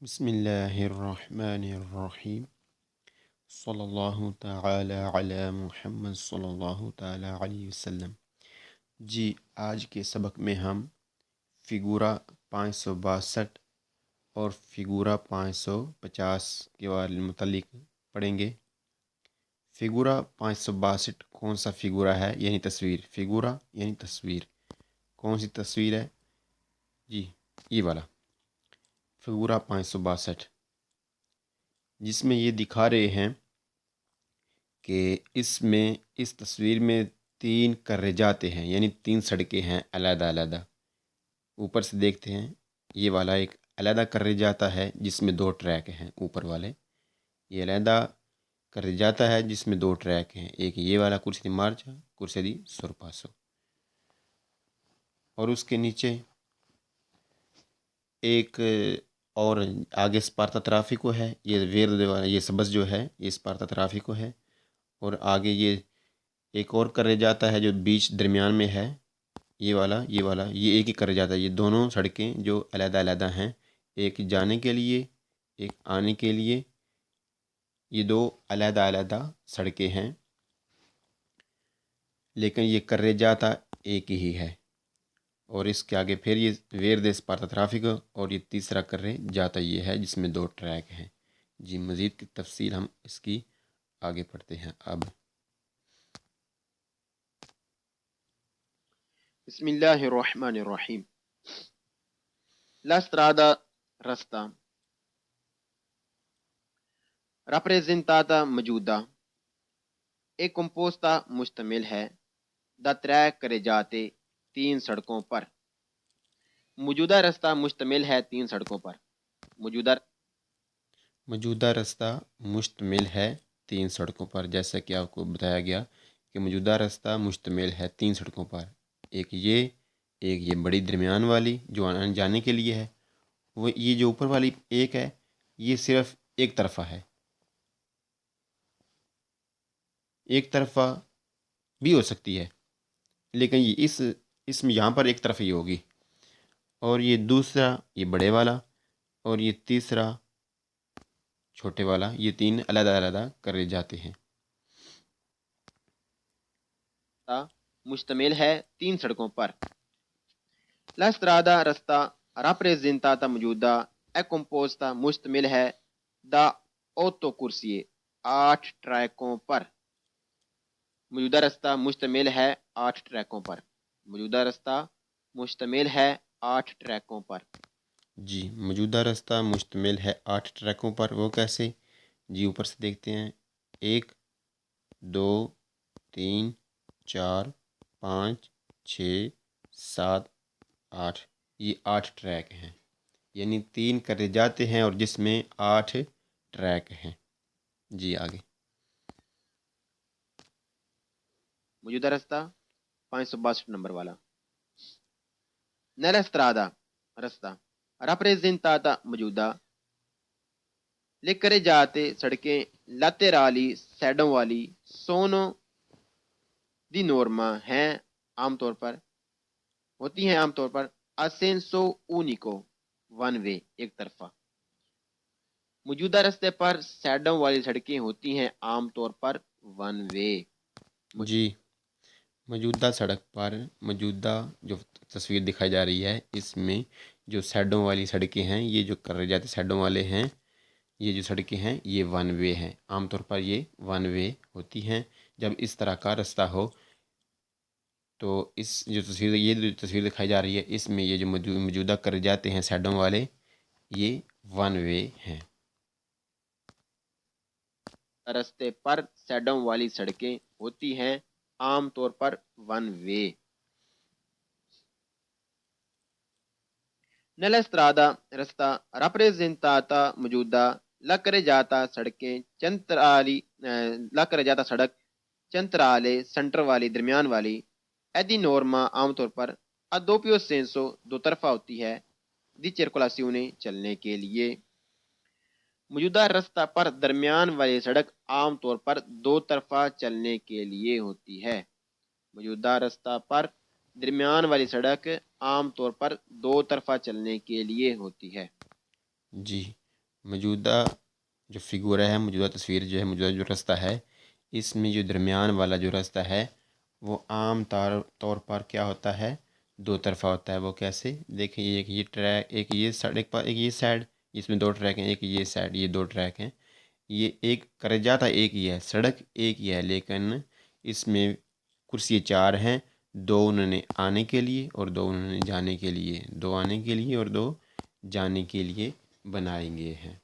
बिस्मिल्लाहिर्रहमानिर्रहीम सल्लल्लाहु तआला अला मुहम्मद सल्लल्लाहु तआला अलैहि वसल्लम। जी, आज के सबक में हम फ़िगूरा 562 और फ़िगूरा 550 के बारे में मुतल्लिक़ पढ़ेंगे। फ़िगूरा 562 कौन सा फ़िगूरा है, यानी तस्वीर। फ़िगूरा यानी तस्वीर। कौन सी तस्वीर है जी, ये वाला फ़िगूरा 562, जिसमें ये दिखा रहे हैं कि इस तस्वीर में 3 कर्रे जाते हैं, यानी 3 सड़कें हैं अलग-अलग। ऊपर से देखते हैं, ये वाला एक अलग कर्रे जाता है जिसमें 2 ट्रैक हैं ऊपर वाले। ये अलग कर्रे जाता है जिसमें 2 ट्रैक हैं, एक ये वाला कुर्सी दी मार्चा, कुर्सी दी sorpasso। और उसके नीचे एक और आगे स्पार्ता ट्राफिको है। ये वेर्दे वाला, ये सबस जो है, ये स्पार्ता ट्राफिको है। और आगे ये एक और कर्रे जाता है जो बीच दरमियान में है, ये वाला ये एक ही कर्रे जाता है। ये दोनों सड़कें जो अलग-अलग हैं, एक जाने के लिए, एक आने के लिए, ये 2 अलग-अलग सड़कें हैं, लेकिन ये कर्रे जाता एक ही है। और इसके आगे फिर ये वेर्दे स्पार्ता ट्राफिको, और ये तीसरा कर्रे जाता ये है जिसमें 2 ट्रैक हैं। जी, मज़ीद की तफसील हम इसकी आगे पढ़ते हैं अब। बिस्मिल्लाहिर्रहमानिर्रहीम। La strada, रास्ता। rappresentata मौजूदा, एक composta मुश्तमिल है द त्रै करे जाते 3 सड़कों पर। मौजूदा रास्ता मुश्तमिल है 3 सड़कों पर। मौजूदा रास्ता मुश्तमिल है 3 सड़कों पर। जैसा कि आपको बताया गया कि मौजूदा रास्ता मुश्तमिल है 3 सड़कों पर। एक ये बड़ी दरमियान वाली जो आने जाने के लिए है। वो ये जो ऊपर वाली एक है, ये सिर्फ एक तरफा है। एक तरफा भी हो सकती है, लेकिन ये इसमें यहाँ पर एक तरफ ही होगी। और ये दूसरा ये बड़े वाला, और ये तीसरा छोटे वाला, ये 3 अलग-अलग करे जाते हैं। मुश्तमिल है 3 सड़कों पर। La strada रास्ता rappresentata मौजूदा è composta मुश्तमिल है द 8 कुर्सिये 8 ट्रैकों पर। मौजूदा रास्ता मुश्तमिल है 8 ट्रैकों पर। मौजूदा रास्ता मुश्तमिल है 8 ट्रैकों पर। जी, मौजूदा रास्ता मुश्तमिल है 8 ट्रैकों पर। वो कैसे जी, ऊपर से देखते हैं। 1 2 3 4 5 6 7 8, ये 8 ट्रैक हैं, यानी 3 करे जाते हैं और जिसमें 8 ट्रैक हैं। जी, आगे। मौजूदा रास्ता 562 नंबर वाला। Nella strada रास्ता rappresentata मौजूदा लेकर जाते सड़कें laterali साइडों वाली sono di norma हैं आमतौर पर होती हैं आमतौर पर a senso unico one way एक तरफा। मौजूदा रास्ते पर साइडों वाली सड़कें होती हैं आमतौर पर वन वे। जी, मौजूदा सड़क पर मौजूदा जो तस्वीर दिखाई जा रही है, इसमें जो साइडों वाली सड़कें हैं, ये जो करे जाते साइडों वाले हैं, ये जो सड़कें हैं, ये वन वे हैं। आमतौर पर ये वन वे होती हैं। जब इस तरह का रास्ता हो, तो इस जो तस्वीर दिखाई जा रही है, इसमें ये जो मौजूदा करे जाते हैं साइडों वाले, ये वन वे हैं। रास्ते पर साइडों वाली सड़कें होती हैं आमतौर पर वन वे। Nella strada रास्ता rappresentata मौजूदा ला करे जाता सड़कें चंत्राली ला करे जाता सड़क चंत्राले सेंटर वाली दरमियान वाली एदी नॉर्मा आमतौर पर a doppio senso दो तरफा होती है दी circolazione चलने के लिए। मौजूदा रास्ता पर दरमियान वाली सड़क आमतौर पर दो तरफा चलने के लिए होती है। मौजूदा रास्ता पर दरमियान वाली सड़क आमतौर पर दो तरफा चलने के लिए होती है। जी, मौजूदा जो फिगूरा है, मौजूदा तस्वीर जो है, मौजूदा जो रास्ता है, इसमें जो दरमियान वाला जो रास्ता है वो आम तौर पर क्या होता है, दो तरफ़ा होता है। वो कैसे, देखिए एक ये ट्रैक, एक ये सड़क पर, एक ये साइड, इसमें दो ट्रैक हैं, एक ये साइड, ये दो ट्रैक हैं। ये एक करजा था, एक ही है, सड़क एक ही है, लेकिन इसमें कुर्सी चार हैं। दो उन्होंने आने के लिए और दो उन्होंने जाने के लिए, दो आने के लिए और दो जाने के लिए बनाए गए हैं।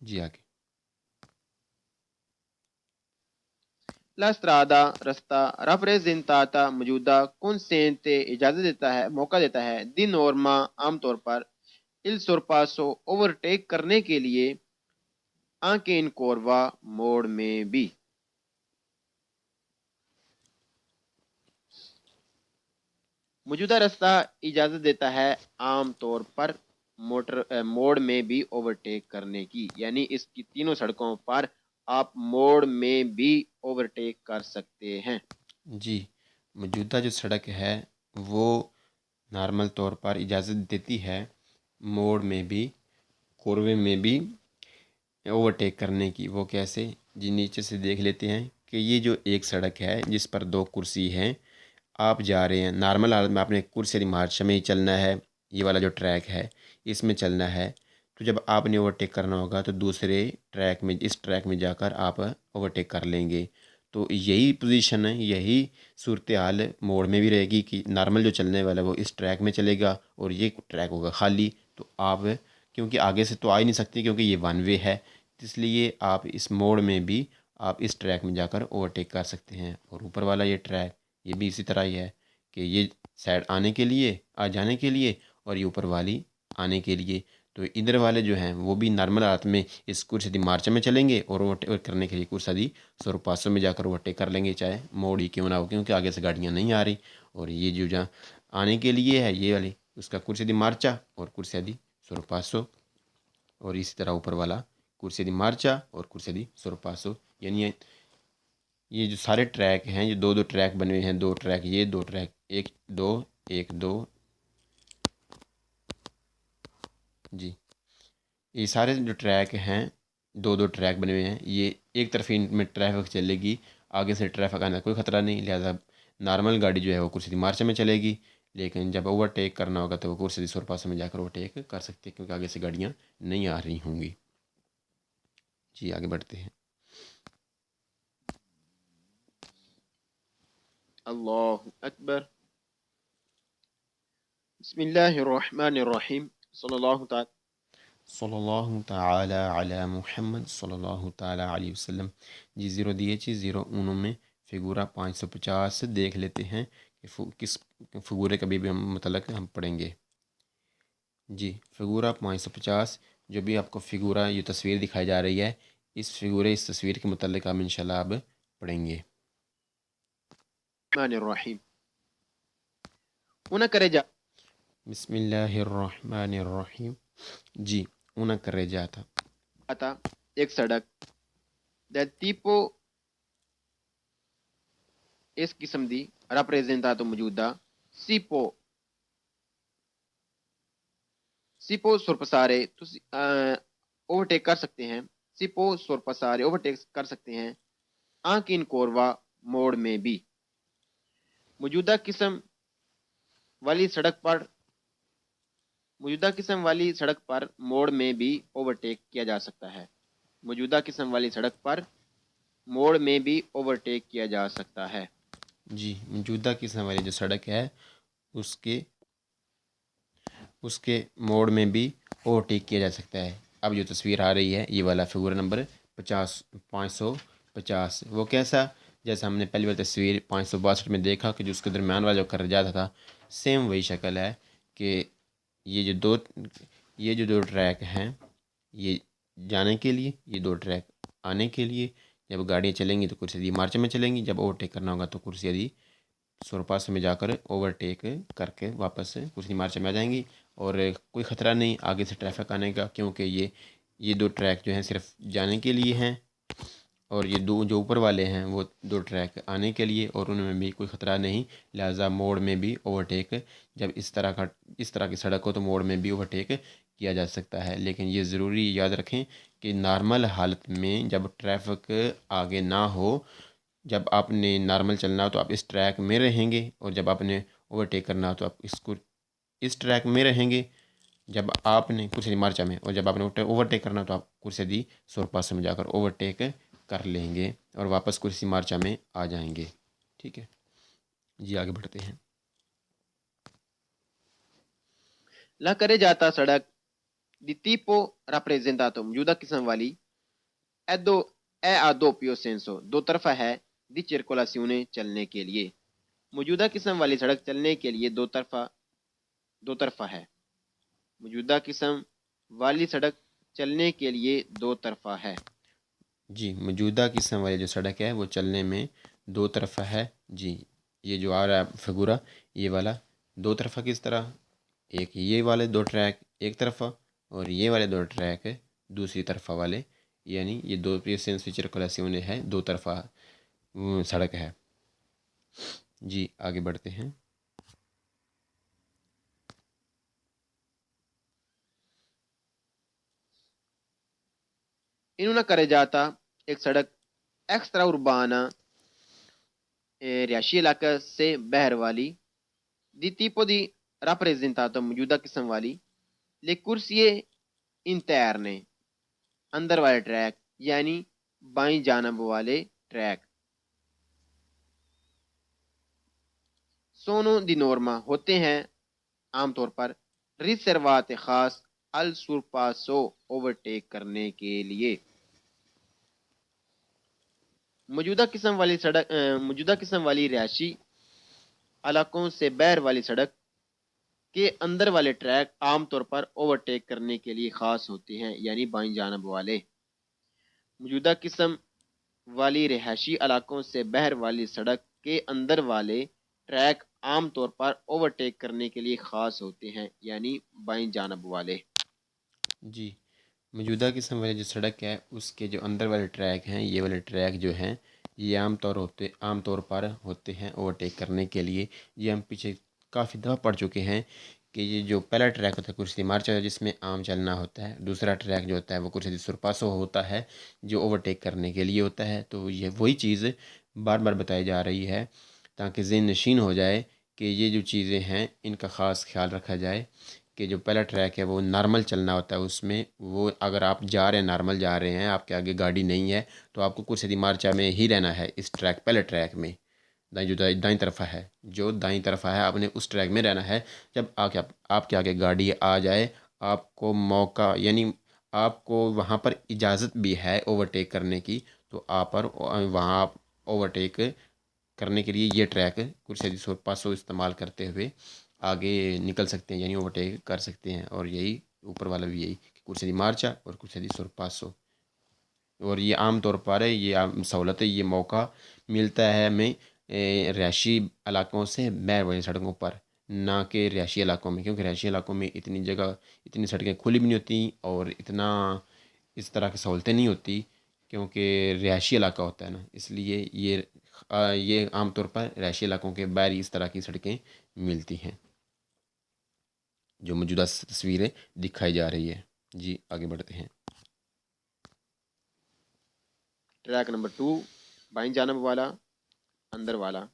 जी आगे। La strada रास्ता rappresentata मौजूदा consente इजाजत देता है, मौका देता है, di norma आमतौर पर, il sorpasso ओवरटेक करने के लिए, anche in curva मोड़ में भी। मौजूदा रास्ता इजाजत देता है आमतौर पर मोड़ में भी ओवरटेक करने की, यानी इसकी तीनों सड़कों पर आप मोड़ में भी ओवरटेक कर सकते हैं। जी, मौजूदा जो सड़क है वो नॉर्मल तौर पर इजाज़त देती है मोड़ में भी, कोरवे में भी ओवरटेक करने की। वो कैसे जी, नीचे से देख लेते हैं कि ये जो एक सड़क है जिस पर दो कुर्सी हैं, आप जा रहे हैं नॉर्मल हालत में, आपने कुर्सी मार्च में ही चलना है, ये वाला जो ट्रैक है इसमें चलना है। तो जब आपने ओवरटेक करना होगा तो दूसरे ट्रैक में, इस ट्रैक में जाकर आप ओवरटेक कर लेंगे। तो यही पोजीशन है, यही सूरत हाल मोड़ में भी रहेगी कि नॉर्मल जो चलने वाला है वो इस ट्रैक में चलेगा और ये ट्रैक होगा खाली। तो आप, क्योंकि आगे से तो आ ही नहीं सकती क्योंकि ये वन वे है, इसलिए आप इस मोड़ में भी आप इस ट्रैक में जाकर ओवरटेक कर सकते हैं। और ऊपर वाला ये ट्रैक, ये भी इसी तरह ही है कि ये साइड आने के लिए, आ जाने के लिए, और ये ऊपर वाली आने के लिए। तो इधर वाले जो हैं वो भी नॉर्मल हालत में इस कुर्सी दी मार्च में चलेंगे और ओवरटेक करने के लिए कुर्सा दी सौ में जाकर ओवरटेक कर लेंगे, चाहे मोड़ ही क्यों ना हो, क्योंकि आगे से गाड़ियाँ नहीं आ रही। और ये जो जहाँ आने के लिए है ये वाली, उसका कुर्सी दी मार्चा और कुर्सिया दी 100 और इसी तरह ऊपर वाला कुर्सी दी मार्चा और कुर्सी दी 100। यानी ये जो सारे ट्रैक हैं, ये दो दो ट्रैक बने हुए हैं, दो ट्रैक ये, दो ट्रैक, एक दो, एक दो। जी, ये सारे जो ट्रैक हैं, दो दो ट्रैक बने हुए हैं, ये एक तरफ इनमें ट्रैफिक चलेगी, आगे से ट्रैफिक आने का कोई ख़तरा नहीं, लिहाजा नॉर्मल गाड़ी जो है वो कुर्सी मार्च में चलेगी। लेकिन जब ओवरटेक करना होगा तो वो कुर्सी सुरपास में जाकर ओवरटेक कर सकते हैं, क्योंकि आगे से गाड़ियाँ नहीं आ रही होंगी। जी आगे बढ़ते हैं। अल्लाहु अकबर। बिस्मिल्लाहिर्रहमानिर्रहीम। सल्लल्लाहु ताला अला मुहम्मद सल्लल्लाहु ताला अलैहि वसल्लम। जी 0 दिए चीज़ 0 उनों में फिगूरा 550 देख लेते हैं कि किस फिगूरे का भी हम मतलब हम पढ़ेंगे। जी, फिगूरा 550, जो भी आपको फिगूरा ये तस्वीर दिखाई जा रही है, इस तस्वीर के मतलब हम इंशाल्लाह अब पढ़ेंगे। रहीम। una करेजा बिस्मिल्लाहिर्रहमानिर्रहीम। जी, una carreggiata। था एक सड़क, del tipo इस किस्म दी, rappresentato मौजूदा, सिपो सिपो सुरपसारे, ओवरटेक कर सकते हैं, सिपो सुरपसारे ओवरटेक कर सकते हैं, आंक इन कोरवा मोड़ में भी। मौजूदा किस्म वाली सड़क पर मौजूदा किस्म वाली सड़क पर मोड़ में भी ओवरटेक किया जा सकता है। मौजूदा किस्म वाली सड़क पर मोड़ में भी ओवरटेक किया जा सकता है। जी, मौजूदा किस्म वाली जो सड़क है उसके उसके मोड़ में भी ओवरटेक किया जा सकता है। अब जो तस्वीर आ रही है ये वाला फिगर नंबर 550, वो कैसा, जैसा हमने पहली बार तस्वीर 562 में देखा कि जो उसके दरमियान वाला जो कर जाता था, सेम वही शक्ल है कि ये जो दो ट्रैक हैं, ये जाने के लिए, ये दो ट्रैक आने के लिए। जब गाड़ियाँ चलेंगी तो कुर्सी दी मार्च में चलेंगी, जब ओवरटेक करना होगा तो कुर्सी दी सुरपास में जाकर ओवरटेक करके वापस कुर्सी मार्च में आ जाएंगी। और कोई ख़तरा नहीं आगे से ट्रैफिक आने का, क्योंकि ये दो ट्रैक जो हैं सिर्फ जाने के लिए हैं और ये दो जो ऊपर वाले हैं वो दो ट्रैक आने के लिए, और उनमें भी कोई ख़तरा नहीं, लिहाजा मोड़ में भी ओवरटेक, जब इस तरह की सड़क हो तो मोड़ में भी ओवरटेक किया जा सकता है। लेकिन ये ज़रूरी याद रखें कि नॉर्मल हालत में जब ट्रैफिक आगे ना हो, जब आपने नॉर्मल चलना हो तो आप इस ट्रैक में रहेंगे, और जब आपने ओवरटेक करना हो तो आप इसको इस ट्रैक में रहेंगे। जब आपने कुर्सी मार्चा में, और जब आपने ओवरटेक करना हो तो आप कुर्सी दी सुरपास में जाकर ओवरटेक कर लेंगे और वापस कुर्सी मार्चा में आ जाएंगे। ठीक है जी, आगे बढ़ते हैं। ला करे जाता सड़क di tipo rappresentato मौजूदा किस्म वाली è a doppio senso दो तरफा है di circolazione चलने के लिए। मौजूदा किस्म वाली सड़क चलने के लिए दो तरफा है। मौजूदा किस्म वाली सड़क चलने के लिए दो तरफा है। जी, मौजूदा किस्म वाली जो सड़क है वो चलने में दो तरफा है। जी, ये जो आ रहा है फिगूरा, ये वाला दो तरफा किस तरह, एक ये वाले दो ट्रैक एक तरफा और ये वाले दो ट्रैक दूसरी तरफा वाले, यानी ये दो सेंस सर्कुलेशन है, दो तरफा सड़क है। जी, आगे बढ़ते हैं। इन una carreggiata एक सड़क एक्स्ट्रा उर्बाना रिहायशी इलाका से बहर वाली दी tipo di rappresentato मौजूदा किस्म वाली ले कुर्सिये interne अंदर वाले ट्रैक यानी बाईं जानब वाले ट्रैक। सोनो दी नॉर्मा होते हैं आमतौर पर रिजर्वाते खास अल सुरपासो ओवरटेक करने के लिए। मौजूदा किस्म वाली रिहायशी इलाकों से बहर वाली सड़क के अंदर वाले ट्रैक आमतौर पर ओवरटेक करने के लिए खास होते हैं, यानी बाईं जानब वाले। मौजूदा किस्म वाली रिहायशी इलाकों से बहर वाली सड़क के अंदर वाले ट्रैक आमतौर पर ओवरटेक करने के लिए खास होते हैं, यानी बाईं जानब वाले। जी, मौजूदा किस्म वाली जो सड़क है उसके जो अंदर वाले ट्रैक हैं, ये वाले ट्रैक जो हैं ये आम तौर पर होते हैं ओवरटेक करने के लिए। ये हम पीछे काफ़ी दफ़ा पढ़ चुके हैं कि ये जो पहला ट्रैक होता है कुर्सी मार्च जिसमें आम चलना होता है, दूसरा ट्रैक जो होता है वो कुर्सी सुरपासो होता है जो ओवरटेक करने के लिए होता है। तो ये वही चीज़ बार बार बताई जा रही है ताकि ज़हन नशीन हो जाए कि ये जो चीज़ें हैं इनका ख़ास ख्याल रखा जाए कि जो पहला ट्रैक है वो नॉर्मल चलना होता है, उसमें वो अगर आप जा रहे हैं नॉर्मल जा रहे हैं, आपके आगे गाड़ी नहीं है, तो आपको कुर्सी दी मार्चा में ही रहना है। इस ट्रैक पहले ट्रैक में दाईं तरफा है, जो दाईं तरफा है आपने उस ट्रैक में रहना है। जब आपके आगे गाड़ी आ जाए, आपको मौका यानी आपको वहाँ पर इजाज़त भी है ओवरटेक करने की, तो आप पर वहाँ आप ओवरटेक करने के लिए ये ट्रैक कुर्सी दी पासो इस्तेमाल करते हुए आगे निकल सकते हैं, यानी ओवरटेक कर सकते हैं। और यही ऊपर वाला भी यही कि कुर्सी दी मार्चा और कुर्सी दी पासो, और ये आम तौर पर है, ये सहूलत है, ये मौका मिलता है हमें रिहायशी इलाकों से बैर वाली सड़कों पर, ना कि रिहायशी इलाकों में, क्योंकि रिहायशी इलाकों में इतनी जगह इतनी सड़कें खुली भी नहीं होती और इतना इस तरह की सहूलतें नहीं होती, क्योंकि रिहायशी इलाका होता है ना, इसलिए ये आमतौर पर रिहायशी इलाकों के बाहर ही इस तरह की सड़कें मिलती हैं जो मौजूदा तस्वीरें दिखाई जा रही है। जी, आगे बढ़ते हैं। ट्रैक नंबर 2 बाईं जानब वाला अंदर वाला,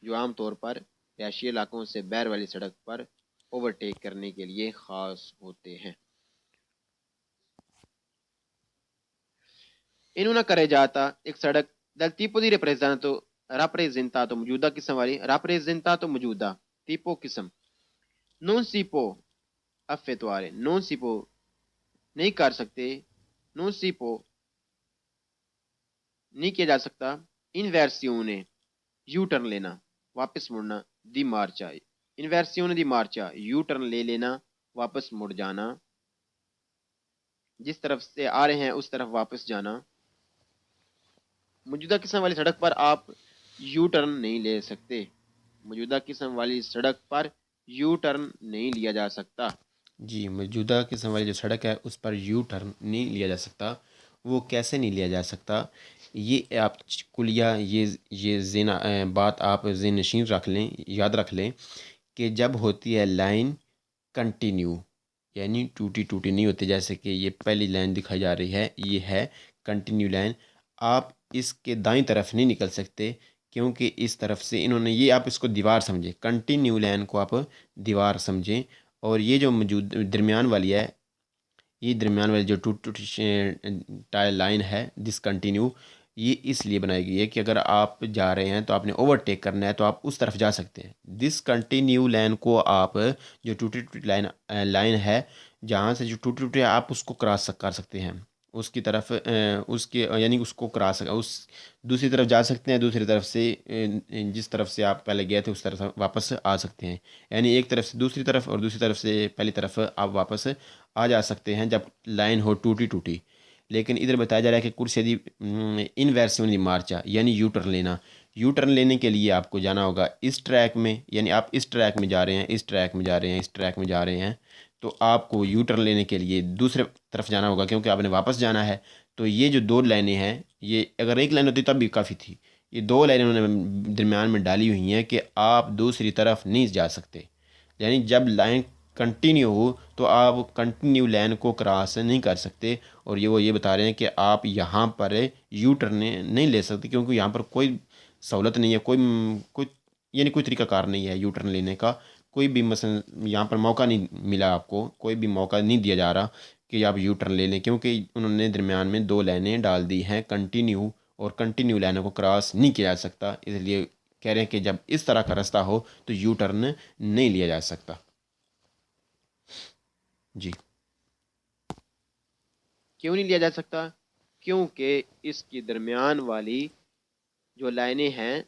जो आमतौर पर रिहायशी इलाकों से बैर वाली सड़क पर ओवरटेक करने के लिए खास होते हैं। इन una carreggiata एक सड़क dal tipo di rappresentato मौजूदा किस्म वाली rappresentato मौजूदा tipo किस्म non si può effettuare non si può नहीं कर सकते non si può नहीं किया जा सकता inversione यू टर्न लेना वापस मुड़ना दी मार्चा इन्वर्सियोन दी मार्चा यू टर्न ले लेना वापस मुड़ जाना, जिस तरफ से आ रहे हैं उस तरफ वापस जाना। मौजूदा किस्म वाली सड़क पर आप यू टर्न नहीं ले सकते। मौजूदा किस्म वाली सड़क पर यू टर्न नहीं लिया जा सकता। जी, मौजूदा किस्म वाली जो सड़क है उस पर यू टर्न नहीं लिया जा सकता। वो कैसे नहीं लिया जा सकता? ये आप कुलिया ये बात आप ज़हन-नशीं रख लें, याद रख लें कि जब होती है लाइन कंटिन्यू, यानी टूटी-टूटी नहीं होती, जैसे कि ये पहली लाइन दिखाई जा रही है, ये है कंटिन्यू लाइन। आप इसके दाईं तरफ नहीं निकल सकते क्योंकि इस तरफ से इन्होंने ये आप इसको दीवार समझें, कंटिन्यू लाइन को आप दीवार समझें। और ये जो मौजूद दरमियान वाली है, ये दरमियान वाली जो टूटी टूटी टायर लाइन है डिसकंटिन्यू, ये इसलिए बनाई गई है कि अगर आप जा रहे हैं तो आपने ओवरटेक करना है तो आप उस तरफ जा सकते हैं। डिसकंटिन्यू लाइन को आप, जो टूटी टूटी लाइन है, जहाँ से जो टूटी टूटी है आप उसको क्रॉस कर सकते हैं, उसकी तरफ उसके यानी उसको क्रॉस उस दूसरी तरफ जा सकते हैं। दूसरी तरफ से जिस तरफ से आप पहले गए थे उस तरफ वापस आ सकते हैं। यानी एक तरफ से दूसरी तरफ और दूसरी तरफ से पहली तरफ आप वापस आ जा सकते हैं जब लाइन हो टूटी टूटी। लेकिन इधर बताया जा रहा है कि कुछ यदि इनवर्सिवन दी मार्चा, यानी यू टर्न लेना, यू टर्न लेने के लिए आपको जाना होगा इस ट्रैक में, यानी आप इस ट्रैक में जा रहे हैं, इस ट्रैक में जा रहे हैं, इस ट्रैक में जा रहे हैं, तो आपको यू टर्न लेने के लिए दूसरे तरफ जाना होगा क्योंकि आपने वापस जाना है। तो ये जो दो लाइनें हैं, ये अगर एक लाइन होती तब भी काफ़ी थी, ये दो लाइनें उन्होंने दरमियान में डाली हुई हैं कि आप दूसरी तरफ नहीं जा सकते। यानी जब लाइन कंटिन्यू हो तो आप कंटिन्यू लाइन को क्रॉस नहीं कर सकते। और ये बता रहे हैं कि आप यहाँ पर यू टर्न नहीं ले सकते क्योंकि यहाँ पर कोई सहूलत नहीं है, कोई कोई यानी कोई तरीकाकार नहीं है यू टर्न लेने का। कोई भी मसलन यहाँ पर मौका नहीं मिला, आपको कोई भी मौका नहीं दिया जा रहा कि आप यू टर्न ले लें, क्योंकि उन्होंने दरमियान में दो लाइनें डाल दी हैं कंटिन्यू, और कंटिन्यू लाइनों को क्रॉस नहीं किया जा सकता। इसलिए कह रहे हैं कि जब इस तरह का रास्ता हो तो यू टर्न नहीं लिया जा सकता। जी। क्यों नहीं लिया जा सकता? क्योंकि इसकी दरमियान वाली जो लाइनें हैं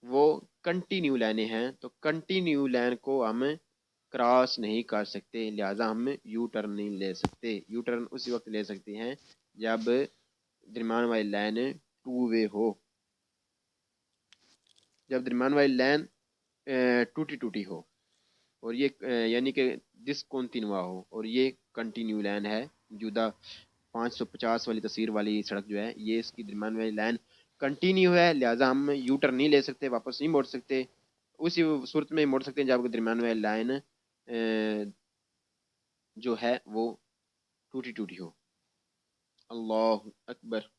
वो कंटिन्यू लाइनें हैं, तो कंटिन्यू लाइन को हम क्रॉस नहीं कर सकते, लिहाजा हम यू टर्न नहीं ले सकते। यू टर्न उसी वक्त ले सकते हैं जब दरमियान वाली लाइन टू वे हो, जब दरमियान वाली लाइन टूटी टूटी हो, और ये यानी कि डिसकंटिन्यूआ हो, और ये कंटिन्यू लाइन है। मौजूदा 550 वाली तस्वीर वाली सड़क जो है, ये इसकी दरमियान वाली लाइन कंटिन्यू है, लिहाजा हम यू टर्न नहीं ले सकते, वापस नहीं मोड़ सकते। उसी सूरत में मोड़ सकते हैं जब दरमियान वाली लाइन जो है वो टूटी टूटी हो। अल्लाह अकबर।